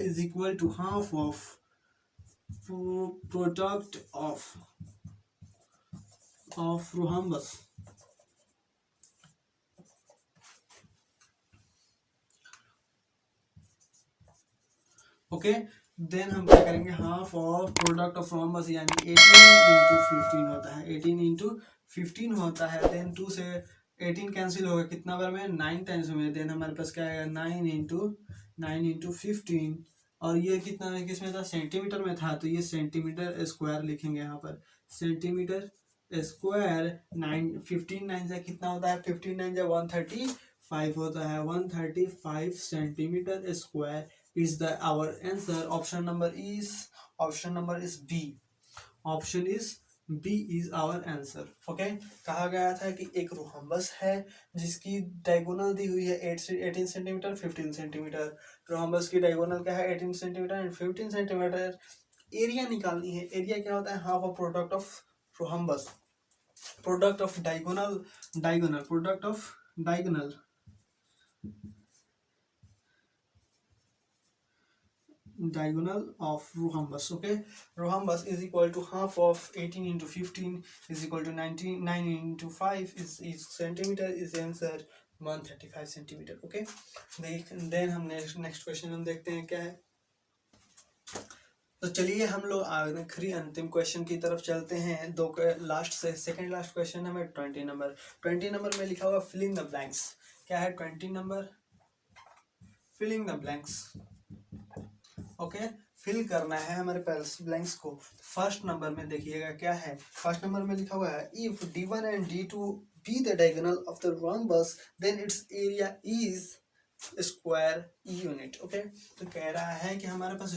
is equal to half of product of rhombus. Okay, then हम क्या करेंगे, half of product of rhombus यानी 18 इंटू 15 होता है, 18 इंटू 15 होता है। देन 2 से 18 कैंसिल होगा, कितना बार में 9 टाइम्स में। देन हमारे पास क्या आएगा 9 इंटू 15, और ये कितना किसमें था, सेंटीमीटर में था, तो ये सेंटीमीटर स्क्वायर लिखेंगे यहाँ पर, सेंटीमीटर स्क्वायर। 15 9 से कितना होता है, 15 9 से 135 होता है, 135 centimetre square is the our answer. Option number is B. Option is B is our answer. Okay, कहा गया था कि एक रोहम्बस है जिसकी डायगोनल दी हुई है 18 सेंटीमीटर 15 सेंटीमीटर। रोहम्बस की डायगोनल क्या है 18 सेंटीमीटर एंड 15 सेंटीमीटर। एरिया निकालनी है। एरिया क्या होता है, half of product of rhombus, product of diagonal product of diagonal of rhombus. Okay, rhombus is equal to half of 18 into 15 is equal to 9 into 5 is centimeter, is answer 135 centimetre. Okay, then हम नेक्स्ट क्वेश्चन हम देखते हैं क्या है। तो चलिए हम लोग आखिरी अंतिम क्वेश्चन की तरफ चलते हैं। दो लास्ट से सेकंड लास्ट क्वेश्चन है 20 नंबर में लिखा हुआ फिलिंग द ब्लैंक्स। क्या है 20 number, filling the blanks. Okay, fill करना है हमारे पास ब्लैंक्स को। फर्स्ट नंबर में देखिएगा क्या है, फर्स्ट नंबर में लिखा हुआ है if D1 and D2 be the diagonal of the rhombus then its area is square unit. Okay, तो कह रहा है कि हमारे पास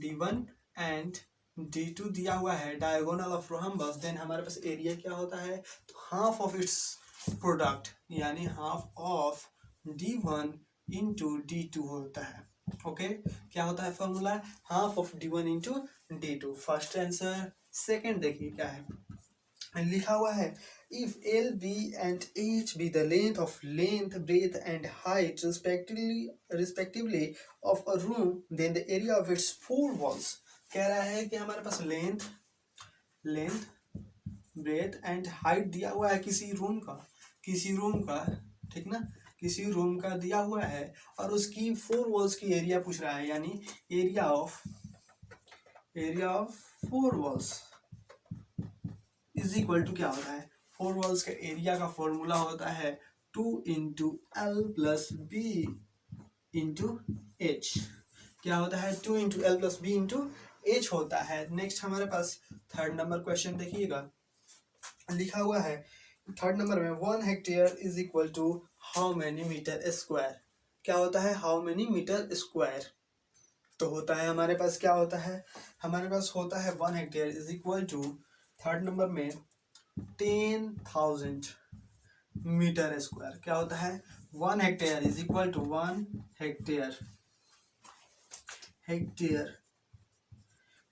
D1 एंड D2 दिया हुआ है डायगोनल ऑफ रोम्बस, देन हमारे पास एरिया क्या होता है, तो हाफ ऑफ इट्स प्रोडक्ट यानी half of D1 into D2 होता है। ओके, क्या होता है formula, half of D1 into D2। First answer. Second देखिए क्या है, लिखा हुआ है if LB and HB the length breadth and height respectively of a room then the area of its 4 walls. कह रहा है कि हमारे पास लेंथ ब्रेथ एंड हाइट दिया हुआ है किसी रूम का, ठीक ना, किसी रूम का दिया हुआ है और उसकी 4 वॉल्स की एरिया पूछ रहा है, यानी area of 4 walls is equal to क्या होता है, 4 वॉल्स के एरिया का फॉर्मूला होता है 2 into L plus B into H। क्या होता है 2 into L plus B into H होता है। नेक्स्ट हमारे पास थर्ड नंबर क्वेश्चन देखिएगा, लिखा हुआ है थर्ड नंबर में 1 hectare is equal to how many metre square. क्या होता है हाउ मेनी मीटर स्क्वायर, तो होता है हमारे पास क्या होता है, हमारे पास होता है 1 hectare is equal to third number में 10,000 मीटर स्क्वायर। क्या होता है 1 hectare is equal to 1 hectare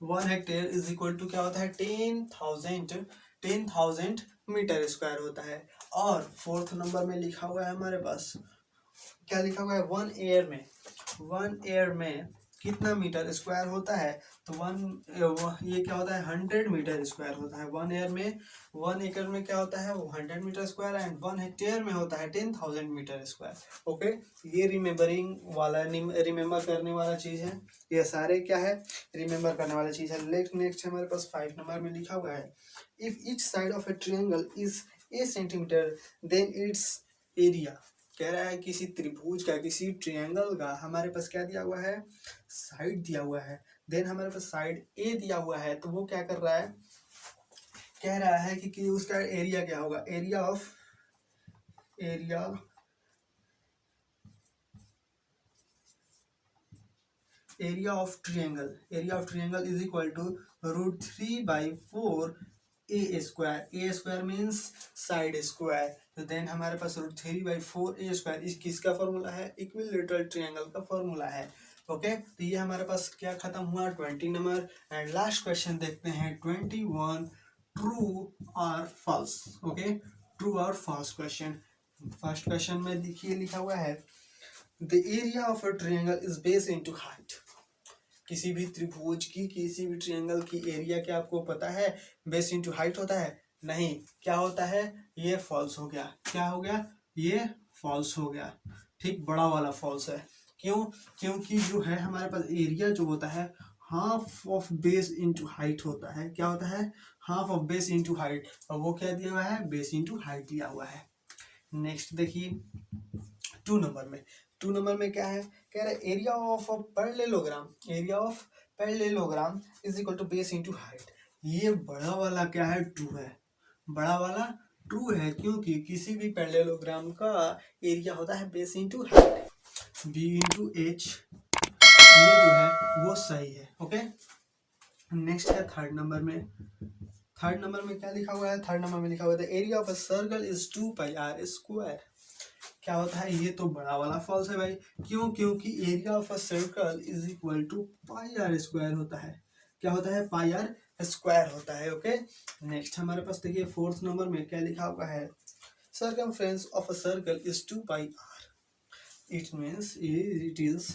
1 hectare is equal to क्या होता है 10,000 मीटर स्क्वायर होता है। और फोर्थ नंबर में लिखा हुआ है हमारे पास, क्या लिखा हुआ है 1 एयर में कितना मीटर स्क्वायर होता है, तो ये क्या होता है 100 मीटर स्क्वायर होता है। 1 एकड़ में क्या होता है वो 100 मीटर स्क्वायर एंड 1 हेक्टेयर में होता है 10,000 मीटर स्क्वायर। ओके, ये रिमेम्बर करने वाला चीज है, ये सारे क्या है रिमेम्बर करने वाला चीज है। नेक्स्ट हमारे पास 5 नंबर में लिखा हुआ है if each side of a triangle is a centimetre then its area. कह रहा है किसी त्रिभुज का, किसी ट्रायंगल का हमारे पास क्या दिया हुआ है, साइड दिया हुआ है, देन हमारे पास साइड ए दिया हुआ है, तो वो क्या कर रहा है, कह रहा है कि उसका एरिया क्या होगा, area area of triangle is equal to √3/4 a square means side square. तो देन हमारे पास √3/4 ए स्क्वायर इस किसका फॉर्मूला है, इक्विलैटरल ट्रायंगल का फॉर्मूला है। ओके तो ये हमारे पास क्या खत्म हुआ 20 नंबर। एंड लास्ट क्वेश्चन देखते हैं 21, ट्रू और फॉल्स। ओके ट्रू और फॉल्स क्वेश्चन। फर्स्ट क्वेश्चन में देखिए लिखा हुआ है the area of a triangle is base into height. किसी भी त्रिभुज की किसी भी ट्रायंगल की एरिया क्या आपको पता है, बेस इनटू हाइट होता है? नहीं, क्या होता है, ये फॉल्स हो गया। क्या हो गया, ये फॉल्स हो गया। ठीक, बड़ा वाला फॉल्स है। क्यों? क्योंकि जो है हमारे पास एरिया जो होता है half of base into height होता है। क्या होता है, half of base into height, और वो क्या दिया हुआ है, बेस इनटू हाइट दिया हुआ है। नेक्स्ट देखिए 2 नंबर में क्या है, कह रहा है area of parallelogram is equal to base into height. ये बड़ा वाला क्या है, ट्रू है। बड़ा वाला ट्रू है क्योंकि किसी भी पैरेललोग्राम का एरिया होता है base into height, b into h. ये जो है वो सही है। ओके नेक्स्ट है थर्ड नंबर में क्या लिखा हुआ है, थर्ड नंबर में लिखा हुआ है area of a circle is 2πr square. क्या होता है, ये तो बड़ा वाला फॉल्स है भाई। क्यों? क्योंकि area of a circle is equal to πr square होता है। क्या होता है, πr स्क्वायर होता है। ओके नेक्स्ट हमारे पास देखिए फोर्थ नंबर में क्या लिखा हुआ है, circumference of a circle is 2πr। It means it is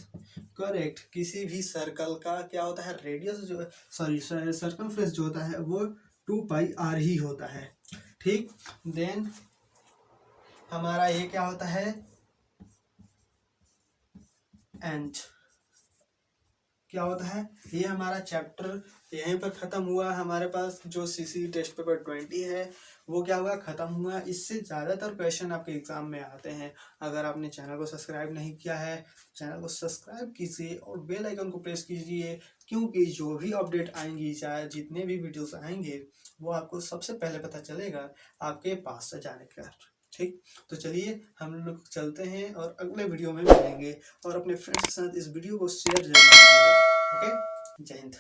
correct. किसी भी सर्कल का क्या होता है, रेडियस जो सर्कमफ्रेंस जो होता है वो 2πr ही होता है। ठीक, देन हमारा ये क्या होता है, एंड क्या होता है, ये हमारा चैप्टर यहीं पर खत्म हुआ। हमारे पास जो सीसी टेस्ट पेपर 20 है वो क्या हुआ, खत्म हुआ। इससे ज़्यादातर क्वेश्चन आपके एग्जाम में आते हैं। अगर आपने चैनल को सब्सक्राइब नहीं किया है, चैनल को सब्सक्राइब कीजिए और बेल आइकन को प्रेस कीजिए, क्योंकि जो भी अपडेट आएंगी, चाहे जितने भी वीडियोस आएंगे, वो आपको सबसे पहले पता चलेगा आपके पास से जाने का। ठीक, तो चलिए हम लोग चलते हैं और अगले वीडियो में मिलेंगे। और अपने फ्रेंड्स के साथ इस वीडियो को शेयर जरूर कीजिएगा। ओके, जय हिंद।